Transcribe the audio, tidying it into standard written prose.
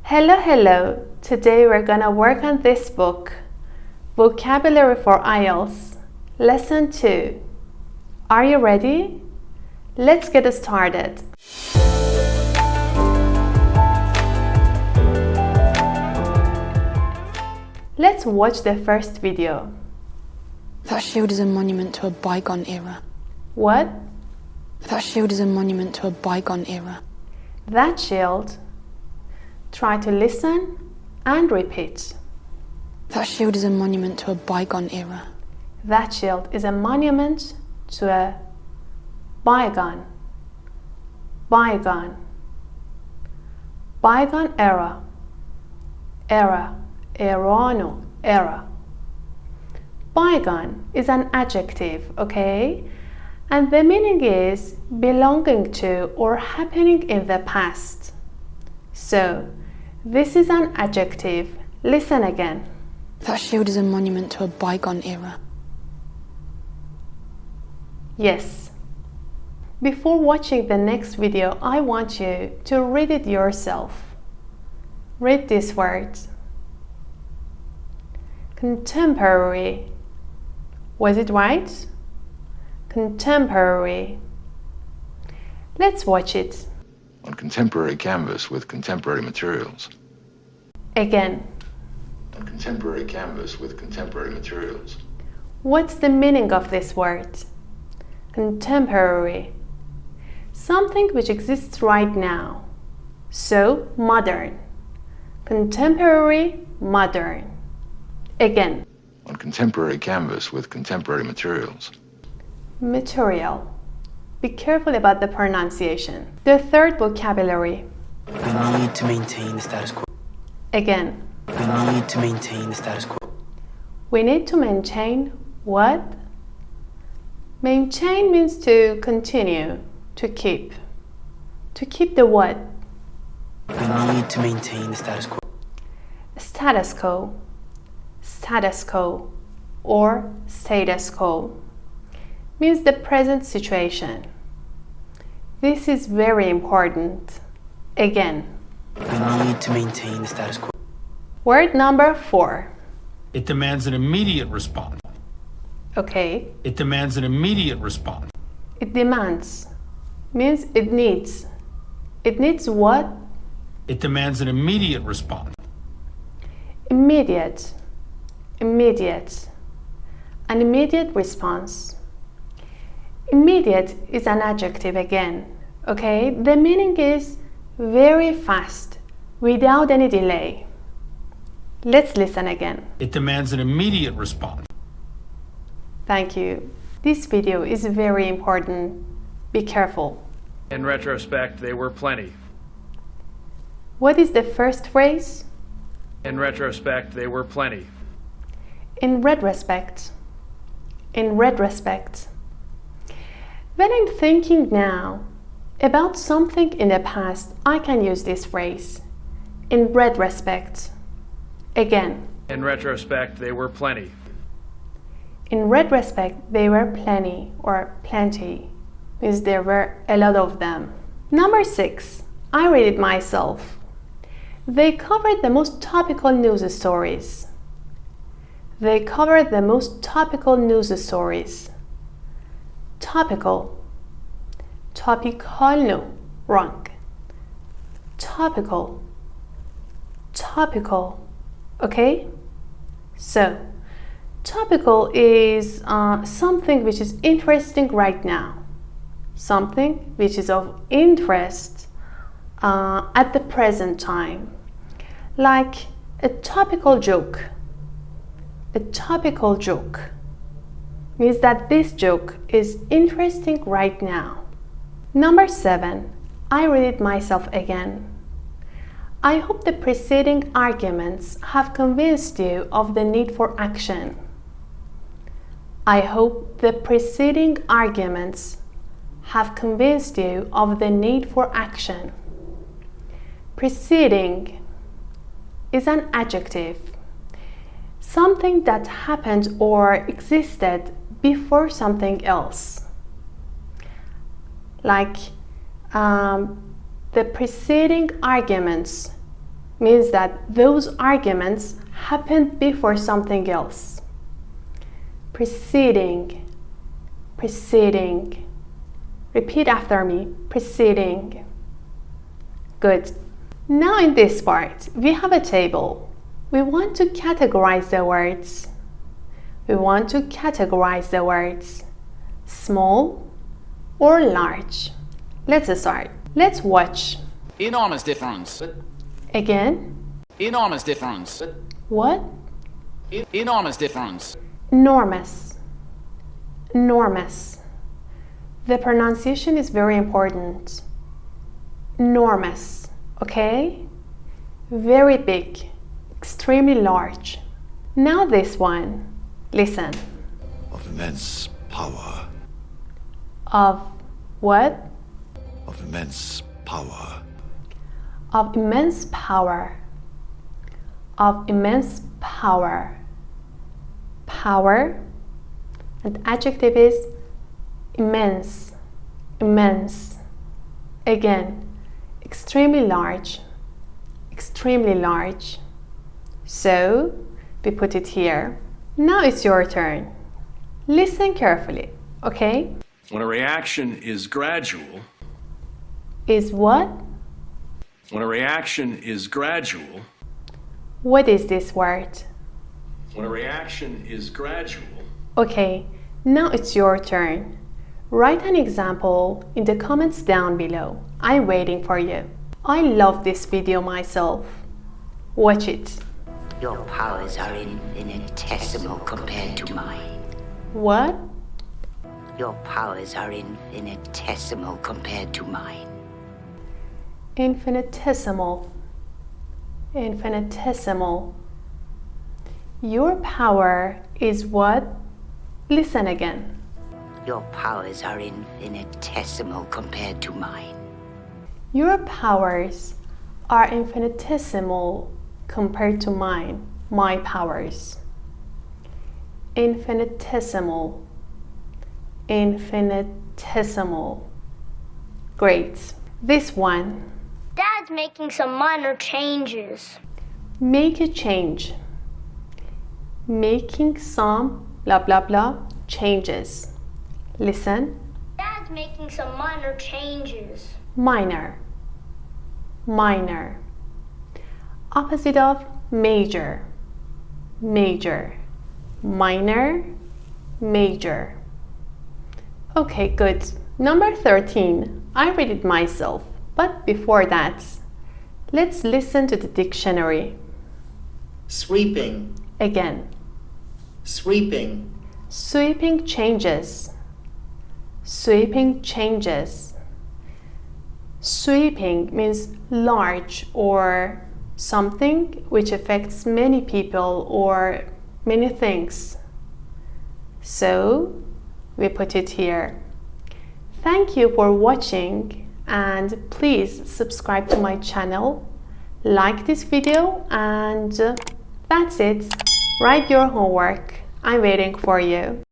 Hello. Today we're gonna work on this book, Vocabulary for Ielts, lesson 2. Are you ready? Let's get started. Let's watch the first video. That shield is a monument to a bygone era. What? That shield is a monument to a bygone era. That shield. Try to listen and repeat. That shield is a monument to a bygone era. That shield is a monument to a bygone era. Era. Bygone is an adjective, okay? And the meaning is belonging to or happening in the past. So, this is an adjective. Listen again. That shield is a monument to a bygone era. Yes. Before watching the next video, I want you to read it yourself. Read these words. Contemporary. Was it right? Contemporary. Let's watch it. On contemporary canvas with contemporary materials. Again. On contemporary canvas with contemporary materials. What's the meaning of this word? Contemporary. Something which exists right now. So, modern. Contemporary, modern. Again. On contemporary canvas with contemporary materials. Material. Be careful about the pronunciation. The third vocabulary. We need to maintain the status quo. Again. We need to maintain the status quo. We need to maintain what? Maintain means to continue, to keep. To keep the what? We need to maintain the status quo. Status quo. Status quo or status quo means the present situation. This is very important. Again. We need to maintain the status quo. Word number 4. It demands an immediate response. Okay. It demands an immediate response. It demands means it needs. It needs what? It demands an immediate response. Immediate. Immediate. An immediate response. Immediate is an adjective again. Okay? The meaning is very fast, without any delay. Let's listen again. It demands an immediate response. Thank you. This video is very important. Be careful. In retrospect, they were plenty. What is the first phrase? In retrospect, they were plenty. In retrospect. In retrospect. When I'm thinking now about something in the past, I can use this phrase. In retrospect. Again. In retrospect, they were plenty. In retrospect, they were plenty or plenty. Means there were a lot of them. Number 6. I read it myself. They covered the most topical news stories. They covered the most topical news stories. Topical. Topical, no, wrong. Topical. Topical. Okay? So, topical is something which is interesting right now. Something which is of interest at the present time. Like a topical joke. A topical joke means that this joke is interesting right now. Number 7. I read it myself again. I hope the preceding arguments have convinced you of the need for action. I hope the preceding arguments have convinced you of the need for action. Preceding is an adjective. Something that happened or existed before something else. Like the preceding arguments means that those arguments happened before something else. Preceding, preceding. Repeat after me, preceding. Good. Now in this part, we have a table. We want to categorize the words. We want to categorize the words. Small or large. Let's start. Let's watch. Enormous difference. Again. Enormous difference. What? Enormous difference. Enormous. Enormous. The pronunciation is very important. Enormous. Okay? Very big. Extremely large. Now this one. Listen. Of immense power. Of what? Of immense power. Of immense power. Of immense power. Power. And adjective is immense. Immense. Again. Extremely large. Extremely large. So, we put it here. Now it's your turn. Listen carefully, okay? When a reaction is gradual. Is what? When a reaction is gradual. What is this word? When a reaction is gradual. Okay, now it's your turn. Write an example in the comments down below. I'm waiting for you. I love this video myself. Watch it. Your powers are infinitesimal compared to mine. What? Your powers are infinitesimal compared to mine. Infinitesimal. Infinitesimal. Your power is what? Listen again. Your powers are infinitesimal compared to mine. Your powers are infinitesimal compared to mine. My powers. Infinitesimal. Infinitesimal. Great. This one. Dad's making some minor changes. Make a change. Making some blah blah blah changes. Listen. Dad's making some minor changes. Minor. Minor. Opposite of major. Major. Minor. Major. Okay, good. Number 13. I read it myself. But before that, let's listen to the dictionary. Sweeping. Again. Sweeping. Sweeping changes. Sweeping changes. Sweeping means large or something which affects many people or many things. So, we put it here. Thank you for watching and please subscribe to my channel, like this video, and that's it. Write your homework. I'm waiting for you.